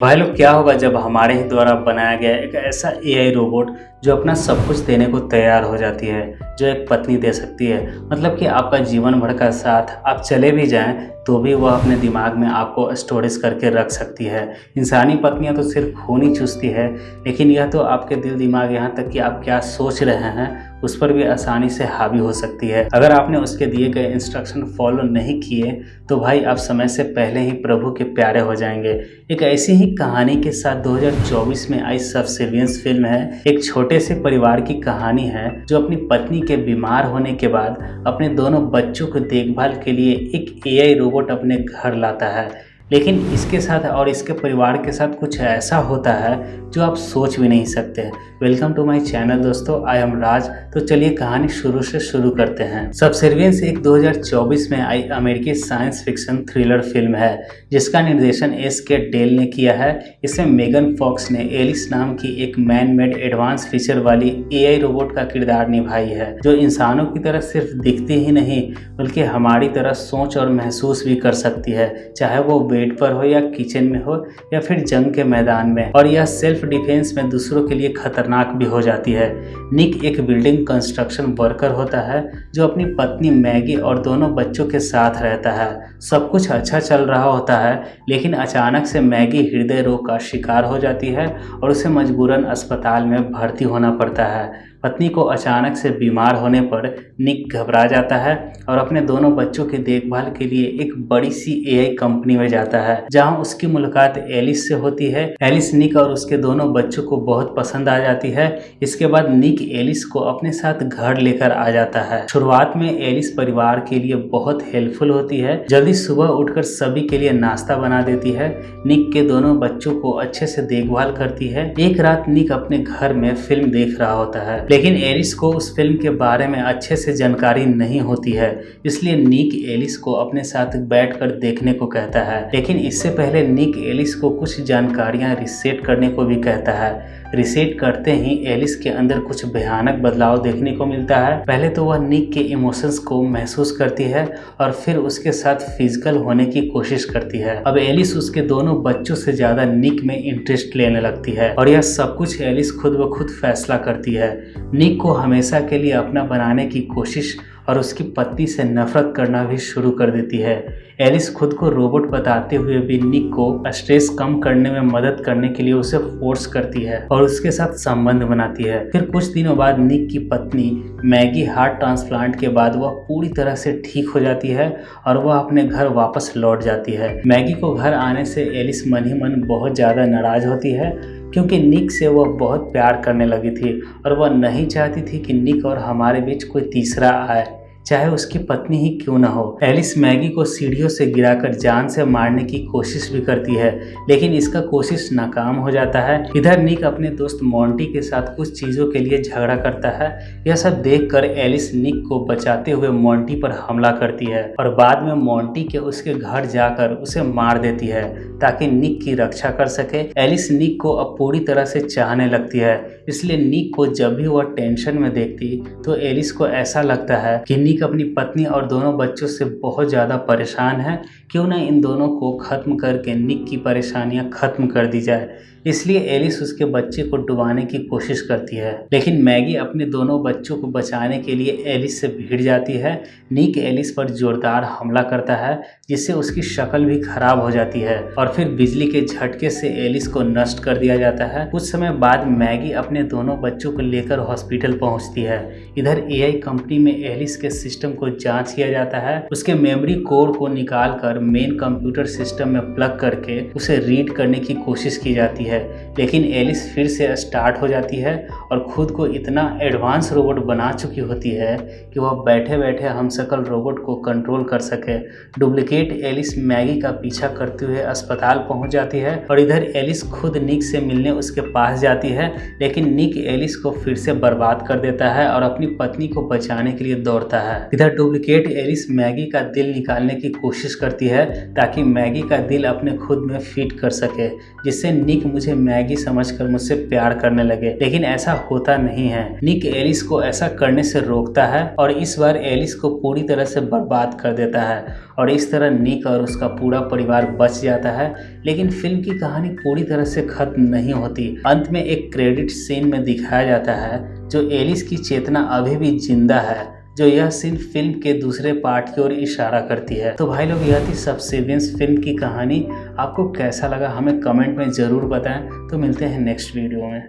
भाई लोग क्या होगा जब हमारे ही द्वारा बनाया गया एक ऐसा एआई रोबोट जो अपना सब कुछ देने को तैयार हो जाती है, जो एक पत्नी दे सकती है। मतलब कि आपका जीवन भर का साथ आप चले भी जाएं तो भी वह अपने दिमाग में आपको स्टोरेज करके रख सकती है। इंसानी पत्नियां तो सिर्फ खून ही चूसती है, लेकिन यह तो आपके दिल दिमाग यहाँ तक कि आप क्या सोच रहे हैं उस पर भी आसानी से हावी हो सकती है। अगर आपने उसके दिए गए इंस्ट्रक्शन फॉलो नहीं किए तो भाई आप समय से पहले ही प्रभु के प्यारे हो जाएंगे। एक ऐसी ही कहानी के साथ 2024 में आई सबसिडियंस फिल्म है। एक छोटे से परिवार की कहानी है जो अपनी पत्नी के बीमार होने के बाद अपने दोनों बच्चों को देखभाल के लिए एक एआई रोबोट अपने घर लाता है। लेकिन इसके साथ और इसके परिवार के साथ कुछ ऐसा होता है जो आप सोच भी नहीं सकते। वेलकम टू माय चैनल दोस्तों, आई एम राज। तो चलिए कहानी शुरू से शुरू करते हैं। सबसिडियंस एक 2024 में आई अमेरिकी साइंस फिक्शन थ्रिलर फिल्म है जिसका निर्देशन एस.के. डेल ने किया है। इसमें मेगन फॉक्स ने एलिस नाम की एक मैन मेड एडवांस फीचर वाली एआई रोबोट का किरदार निभाई है, जो इंसानों की तरह सिर्फ दिखती ही नहीं बल्कि हमारी तरह सोच और महसूस भी कर सकती है, चाहे वो बेड पर हो या किचन में हो या फिर जंग के मैदान में। और यह सेल्फ डिफेंस में दूसरों के लिए खतरनाक भी हो जाती है। निक एक बिल्डिंग कंस्ट्रक्शन वर्कर होता है जो अपनी पत्नी मैगी और दोनों बच्चों के साथ रहता है। सब कुछ अच्छा चल रहा होता है, लेकिन अचानक से मैगी हृदय रोग का शिकार हो जाती है और उसे मजबूरन अस्पताल में भर्ती होना पड़ता है। पत्नी को अचानक से बीमार होने पर निक घबरा जाता है और अपने दोनों बच्चों की देखभाल के लिए एक बड़ी सी एआई कंपनी में जाता है, जहां उसकी मुलाकात एलिस से होती है। एलिस निक और उसके दोनों बच्चों को बहुत पसंद आ जाती है। इसके बाद निक एलिस को अपने साथ घर लेकर आ जाता है। शुरुआत में एलिस परिवार के लिए बहुत हेल्पफुल होती है, जल्दी सुबह उठकर सभी के लिए नाश्ता बना देती है, निक के दोनों बच्चों को अच्छे से देखभाल करती है। एक रात निक अपने घर में फिल्म देख रहा होता है, लेकिन एलिस को उस फिल्म के बारे में अच्छे से जानकारी नहीं होती है, इसलिए निक एलिस को अपने साथ बैठकर देखने को कहता है। लेकिन इससे पहले निक एलिस को कुछ जानकारियां रिसेट करने को भी कहता है। रिसेट करते ही एलिस के अंदर कुछ भयानक बदलाव देखने को मिलता है। पहले तो वह निक के इमोशंस को महसूस करती है और फिर उसके साथ फिजिकल होने की कोशिश करती है। अब एलिस उसके दोनों बच्चों से ज्यादा निक में इंटरेस्ट लेने लगती है और यह सब कुछ एलिस खुद ब खुद फैसला करती है। निक को हमेशा के लिए अपना बनाने की कोशिश और उसकी पत्नी से नफरत करना भी शुरू कर देती है। एलिस खुद को रोबोट बताते हुए भी निक को स्ट्रेस कम करने में मदद करने के लिए उसे फोर्स करती है और उसके साथ संबंध बनाती है। फिर कुछ दिनों बाद निक की पत्नी मैगी हार्ट ट्रांसप्लांट के बाद वह पूरी तरह से ठीक हो जाती है और वह अपने घर वापस लौट जाती है। मैगी को घर आने से एलिस मन ही मन बहुत ज़्यादा नाराज होती है, क्योंकि निक से वह बहुत प्यार करने लगी थी और वह नहीं चाहती थी कि निक और हमारे बीच कोई तीसरा आए, चाहे उसकी पत्नी ही क्यों न हो। एलिस मैगी को सीढ़ियों से गिराकर जान से मारने की कोशिश भी करती है, लेकिन इसका कोशिश नाकाम हो जाता है। इधर निक अपने दोस्त मोंटी के साथ कुछ चीजों के लिए झगड़ा करता है। यह सब देखकर एलिस निक को बचाते हुए मोंटी पर हमला करती है और बाद में मोंटी के उसके घर जाकर उसे मार देती है ताकि निक की रक्षा कर सके। एलिस निक को अब पूरी तरह से चाहने लगती है, इसलिए निक को जब भी वह टेंशन में देखती तो एलिस को ऐसा लगता है कि निक अपनी पत्नी और दोनों बच्चों से बहुत ज़्यादा परेशान है, क्यों न इन दोनों को खत्म करके निक की परेशानियां खत्म कर दी जाए। इसलिए एलिस उसके बच्चे को डुबाने की कोशिश करती है, लेकिन मैगी अपने दोनों बच्चों को बचाने के लिए एलिस से भिड़ जाती है। निक एलिस पर जोरदार हमला करता है जिससे उसकी शक्ल भी खराब हो जाती है और फिर बिजली के झटके से एलिस को नष्ट कर दिया जाता है। कुछ समय बाद मैगी अपने दोनों बच्चों को लेकर हॉस्पिटल पहुंचती है। इधर एआई कंपनी में एलिस के सिस्टम को जांच किया जाता है। उसके मेमोरी कोड को निकाल कर मेन कंप्यूटर सिस्टम में प्लग करके उसे रीड करने की कोशिश की जाती है, लेकिन एलिस फिर से स्टार्ट हो जाती है और खुद को इतना एडवांस रोबोट बना चुकी होती है कि वह बैठे बैठे हमशक्ल रोबोट को कंट्रोल कर सके। डुप्लीकेट एलिस मैगी का पीछा करते हुए अस्पताल पहुंच जाती है और इधर एलिस खुद निक से मिलने उसके पास जाती है, लेकिन निक एलिस को फिर से बर्बाद कर देता है और अपनी पत्नी को बचाने के लिए दौड़ता है। इधर डुप्लीकेट एलिस मैगी का दिल निकालने की कोशिश करती है ताकि मैगी का दिल अपने खुद में फिट कर सके, जिससे निक मुझे मैगी समझकर मुझसे प्यार करने लगे। लेकिन ऐसा होता नहीं है। निक एलिस को ऐसा करने से रोकता है और इस बार एलिस को पूरी तरह से बर्बाद कर देता है और इस तरह निक और उसका पूरा परिवार बच जाता है। लेकिन फिल्म की कहानी पूरी तरह से खत्म नहीं होती। अंत में एक क्रेडिट सीन में दिखाया जाता है जो एलिस की चेतना अभी भी जिंदा है, जो यह सीन फिल्म के दूसरे पार्ट की ओर इशारा करती है। तो भाई लोग, यह थी सबसिडियंस फिल्म की कहानी। आपको कैसा लगा हमें कमेंट में ज़रूर बताएं। तो मिलते हैं नेक्स्ट वीडियो में।